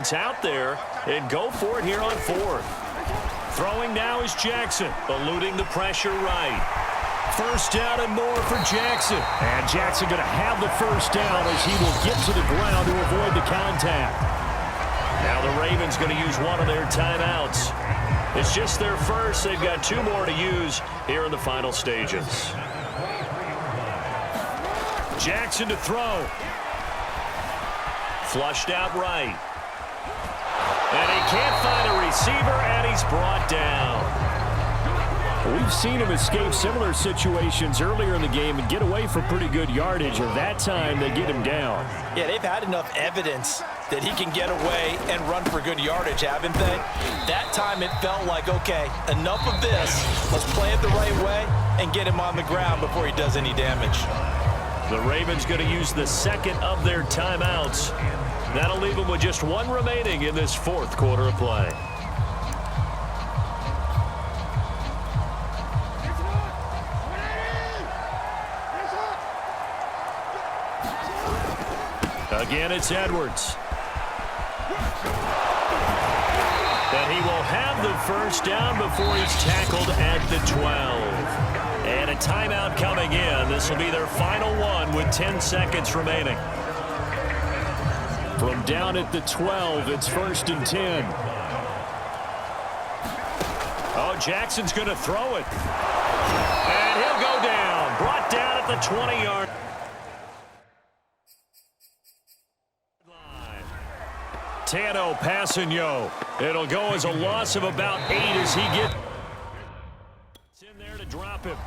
It's out there and go for it here on fourth. Throwing now is Jackson, eluding the pressure right. First down and more for Jackson. And Jackson going to have the first down as he will get to the ground to avoid the contact. Now the Ravens going to use one of their timeouts. It's just their first. They've got two more to use here in the final stages. Jackson to throw. Flushed out right. And he can't find a receiver, and he's brought down. We've seen him escape similar situations earlier in the game and get away for pretty good yardage, and that time they get him down. Yeah, they've had enough evidence that he can get away and run for good yardage, haven't they? That time it felt like, okay, enough of this. Let's play it the right way and get him on the ground before he does any damage. The Ravens going to use the second of their timeouts. That'll leave them with just one remaining in this fourth quarter of play. Again, it's Edwards. And he will have the first down before he's tackled at the 12. And a timeout coming in. This will be their final one with 10 seconds remaining. From down at the 12, it's 1st and 10. Oh, Jackson's going to throw it. And he'll go down. Brought down at the 20-yard line. Tano passing yo. It'll go as a loss of about 8 as he gets in there to drop him.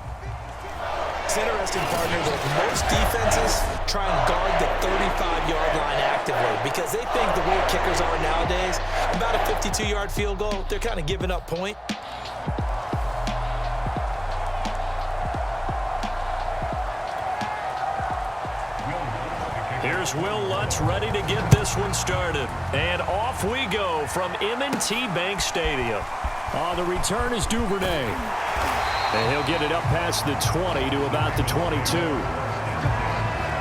It's interesting, partner, that most defenses try and guard the 35-yard line actively because they think the way kickers are nowadays, about a 52-yard field goal, they're kind of giving up point. Here's Will Lutz ready to get this one started. And off we go from M&T Bank Stadium. On the return is Duvernay. And he'll get it up past the 20 to about the 22.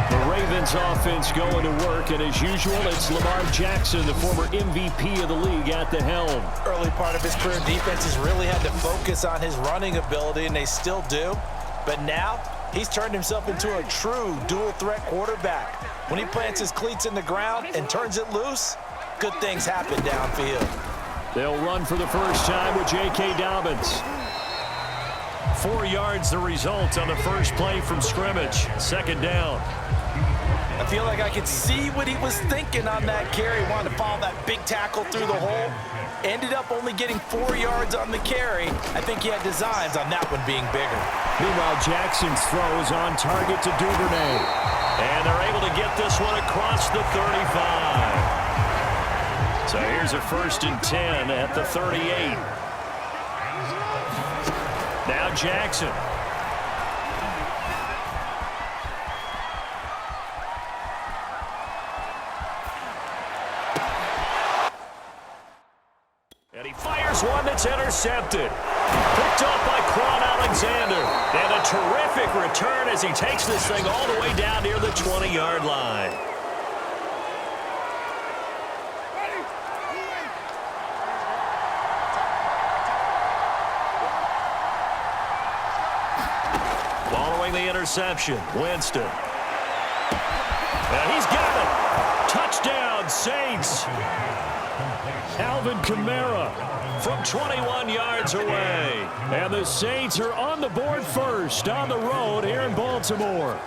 The Ravens offense going to work, and as usual, it's Lamar Jackson, the former MVP of the league, at the helm. Early part of his career, defenses really had to focus on his running ability, and they still do. But now, he's turned himself into a true dual-threat quarterback. When he plants his cleats in the ground and turns it loose, good things happen downfield. They'll run for the first time with J.K. Dobbins. 4 yards the result on the first play from scrimmage. Second down. I feel like I could see what he was thinking on that carry. Wanted to follow that big tackle through the hole. Ended up only getting 4 yards on the carry. I think he had designs on that one being bigger. Meanwhile, Jackson's throw is on target to Duvernay. And they're able to get this one across the 35. So here's a 1st and 10 at the 38. Now Jackson. And he fires one that's intercepted. Picked up by Quan Alexander. And a terrific return as he takes this thing all the way down near the 20-yard line. Following the interception, Winston. And he's got it. Touchdown, Saints. Alvin Kamara from 21 yards away. And the Saints are on the board first on the road here in Baltimore.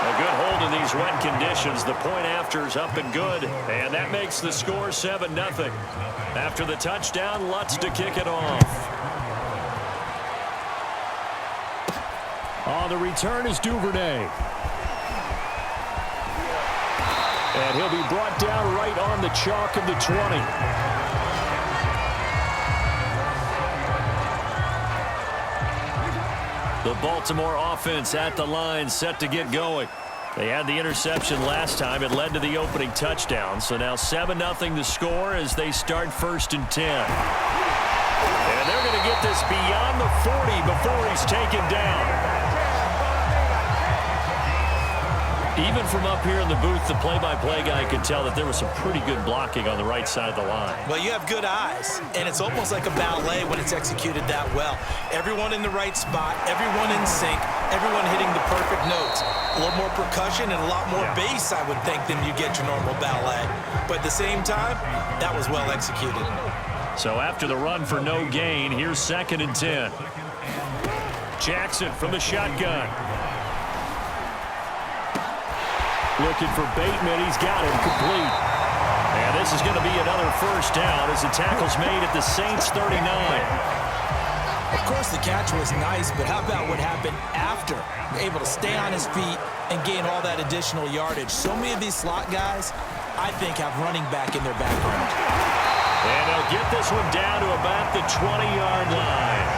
A good hold in these wet conditions. The point after is up and good. And that makes the score 7-0. After the touchdown, Lutz to kick it off. On the return is Duvernay. And he'll be brought down right on the chalk of the 20. The Baltimore offense at the line, set to get going. They had the interception last time. It led to the opening touchdown. So now 7-0 the score as they start 1st and 10. And they're going to get this beyond the 40 before he's taken down. Even from up here in the booth, the play-by-play guy could tell that there was some pretty good blocking on the right side of the line. Well, you have good eyes, and it's almost like a ballet when it's executed that well. Everyone in the right spot, everyone in sync, everyone hitting the perfect notes. A little more percussion and a lot more bass, I would think, than you get your normal ballet. But at the same time, that was well executed. So after the run for no gain, here's 2nd and 10. Jackson from the shotgun. Looking for Bateman. He's got him complete. And this is going to be another first down as the tackle's made at the Saints 39. Of course, the catch was nice, but how about what happened after? Able to stay on his feet and gain all that additional yardage. So many of these slot guys, I think, have running back in their background. And they'll get this one down to about the 20-yard line.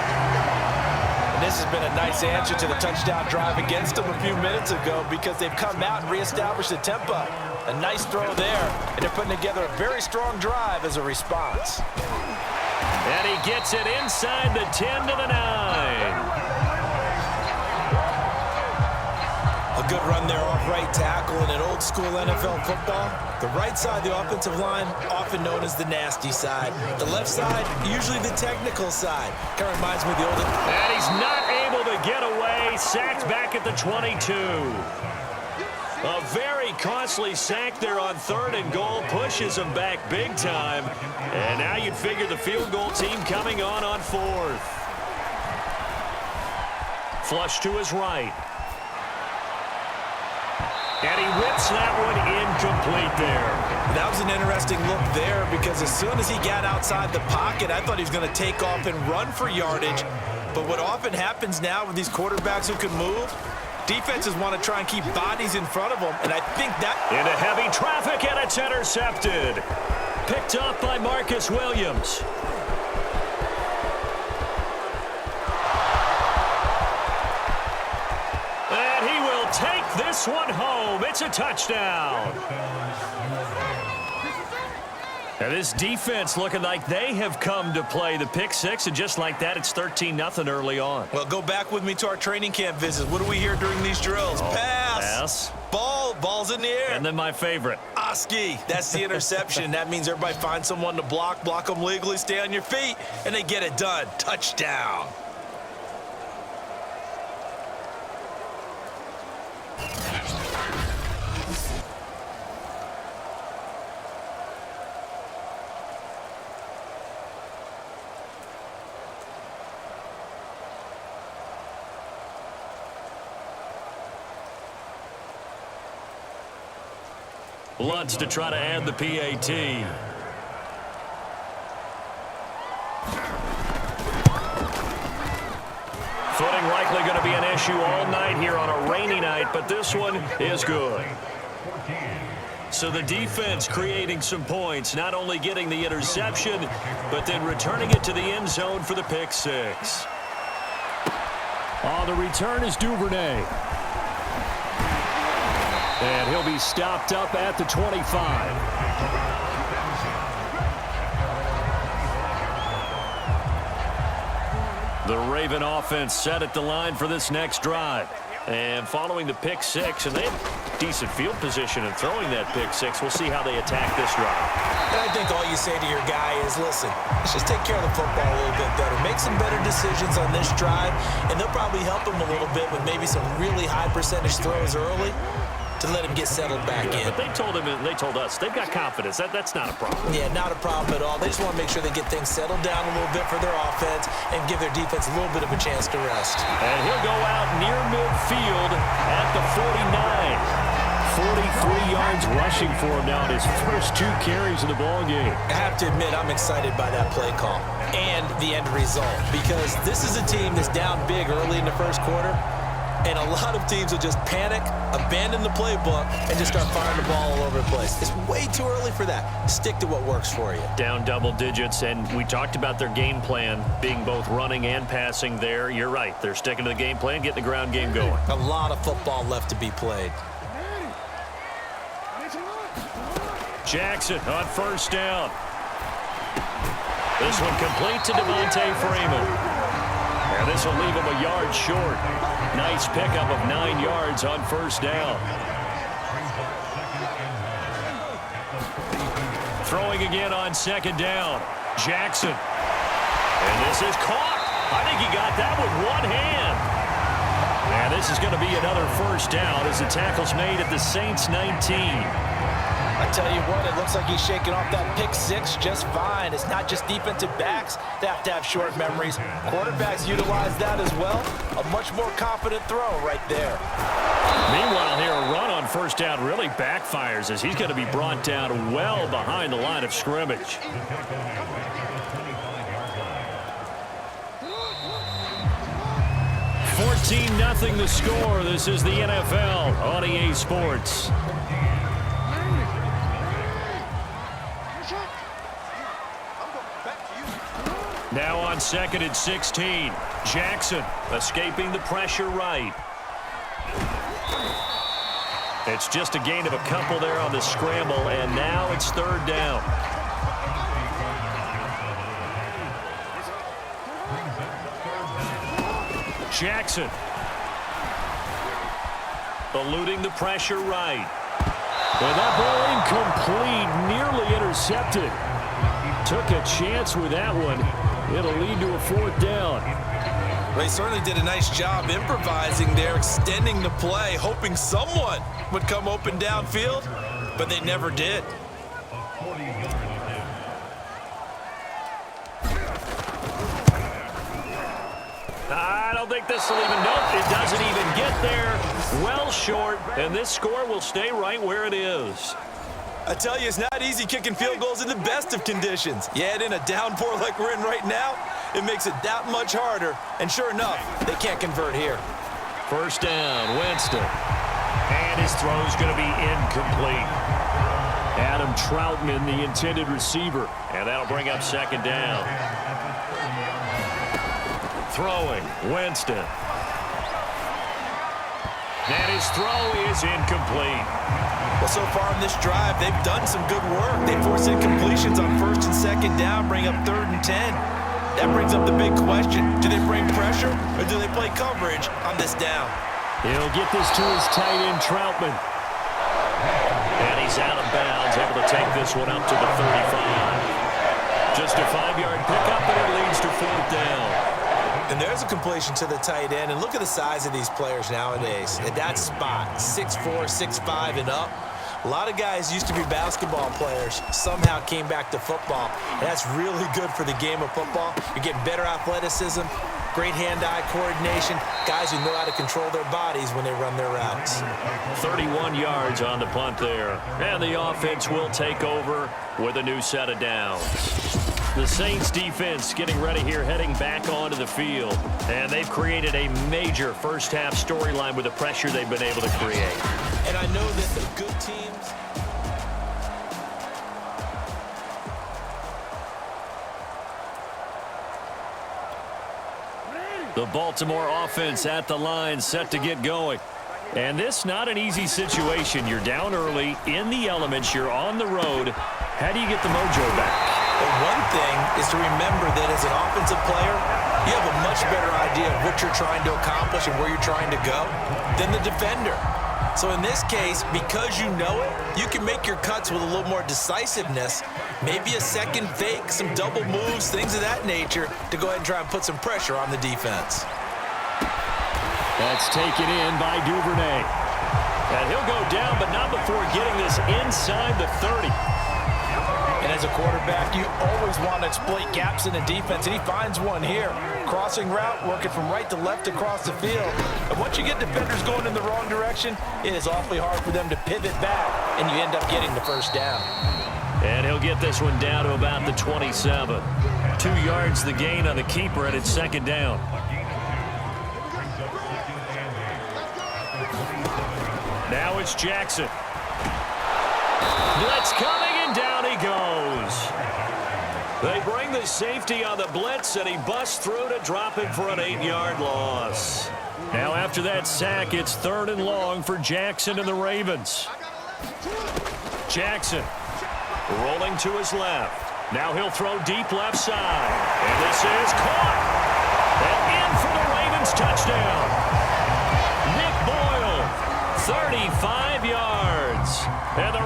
This has been a nice answer to the touchdown drive against them a few minutes ago because they've come out and reestablished the tempo. A nice throw there, and they're putting together a very strong drive as a response. And he gets it inside the 10 to the 9. A good run there off right tackle in an old-school NFL football. The right side of the offensive line, often known as the nasty side. The left side, usually the technical side. Kind of reminds me of the old... And he's not able to get away. Sacked back at the 22. A very costly sack there on 3rd and goal. Pushes him back big time. And now you'd figure the field goal team coming on 4th. Flush to his right. And he whips that one incomplete there. That was an interesting look there because as soon as he got outside the pocket, I thought he was going to take off and run for yardage. But what often happens now with these quarterbacks who can move, defenses want to try and keep bodies in front of them, and I think that... Into heavy traffic, and it's intercepted. Picked up by Marcus Williams. And he will take this one home. It's a touchdown. Now this defense looking like they have come to play the pick six, and just like that, it's 13-0 early on. Well, go back with me to our training camp visits. What do we hear during these drills? Pass. Ball's in the air. And then my favorite. Oski. That's the interception. That means everybody finds someone to block them legally, stay on your feet, and they get it done. Touchdown. Lutz to try to add the PAT. Footing likely going to be an issue all night here on a rainy night, but this one is good. So the defense creating some points, not only getting the interception, but then returning it to the end zone for the pick six. On the return is Duvernay. And he'll be stopped up at the 25. The Raven offense set at the line for this next drive. And following the pick six, and they have decent field position in throwing that pick six. We'll see how they attack this drive. And I think all you say to your guy is, listen, let's just take care of the football a little bit better. Make some better decisions on this drive, and they'll probably help him a little bit with maybe some really high percentage throws early to let him get settled back in. But they told us they've got confidence. That's not a problem. Yeah, not a problem at all. They just want to make sure they get things settled down a little bit for their offense and give their defense a little bit of a chance to rest. And he'll go out near midfield at the 49. 43 yards rushing for him now in his first 2 carries of the ball game. I have to admit, I'm excited by that play call and the end result because this is a team that's down big early in the first quarter. And a lot of teams will just panic, abandon the playbook, and just start firing the ball all over the place. It's way too early for that. Stick to what works for you. Down double digits, and we talked about their game plan being both running and passing there. You're right. They're sticking to the game plan, getting the ground game going. A lot of football left to be played. Jackson on first down. This one complete to Devontae Freeman. And this will leave him a yard short. Nice pickup of 9 yards on first down. Throwing again on second down. Jackson. And this is caught. I think he got that with one hand. And this is going to be another first down as the tackle's made at the Saints 19. I tell you what, it looks like he's shaking off that pick six just fine. It's not just defensive backs that have to have short memories. Quarterbacks utilize that as well. A much more confident throw right there. Meanwhile, here a run on first down really backfires as he's going to be brought down well behind the line of scrimmage. 14-0 the score. This is the NFL on EA Sports. Now on second and 16. Jackson escaping the pressure right. It's just a gain of a couple there on the scramble, and now it's third down. Jackson eluding the pressure right. And that ball incomplete, nearly intercepted. Took a chance with that one. It'll lead to a fourth down. They certainly did a nice job improvising there, extending the play, hoping someone would come open downfield, but they never did. I don't think this will even, nope, it doesn't even get there. Well short, and this score will stay right where it is. I tell you, it's not easy kicking field goals in the best of conditions. You add in a downpour like we're in right now, it makes it that much harder. And sure enough, they can't convert here. First down, Winston. And his throw's going to be incomplete. Adam Troutman, the intended receiver. And that'll bring up second down. Throwing, Winston. And his throw is incomplete. Well, so far in this drive, they've done some good work. They force incompletions on first and second down, bring up 3rd and 10. That brings up the big question. Do they bring pressure or do they play coverage on this down? He'll get this to his tight end, Troutman. And he's out of bounds, able to take this one up to the 35. Just a 5-yard pickup, and it leads to fourth down. And there's a completion to the tight end. And look at the size of these players nowadays. At that spot, 6'4", 6'5", and up. A lot of guys used to be basketball players, somehow came back to football. And that's really good for the game of football. You're getting better athleticism, great hand-eye coordination, guys who know how to control their bodies when they run their routes. 31 yards on the punt there. And the offense will take over with a new set of downs. The Saints defense getting ready here, heading back onto the field. And they've created a major first-half storyline with the pressure they've been able to create. And I know that the good teams... The Baltimore offense at the line, set to get going. And this not an easy situation. You're down early, in the elements, you're on the road. How do you get the mojo back? Well, one thing is to remember that as an offensive player, you have a much better idea of what you're trying to accomplish and where you're trying to go than the defender. So in this case, because you know it, you can make your cuts with a little more decisiveness, maybe a second fake, some double moves, things of that nature, to go ahead and try and put some pressure on the defense. That's taken in by Duvernay. And he'll go down, but not before getting this inside the 30. And as a quarterback, you always want to exploit gaps in the defense, and he finds one here. Crossing route, working from right to left across the field. And once you get defenders going in the wrong direction, it is awfully hard for them to pivot back, and you end up getting the first down. And he'll get this one down to about the 27. 2 yards the gain on the keeper, and it's second down. Now it's Jackson. Blitz coming, and down he goes. They bring the safety on the blitz, and he busts through to drop him for an 8-yard loss. Now after that sack, it's 3rd and long for Jackson and the Ravens. Jackson rolling to his left. Now he'll throw deep left side. And this is caught. And in for the Ravens touchdown. Nick Boyle, 35 yards. And the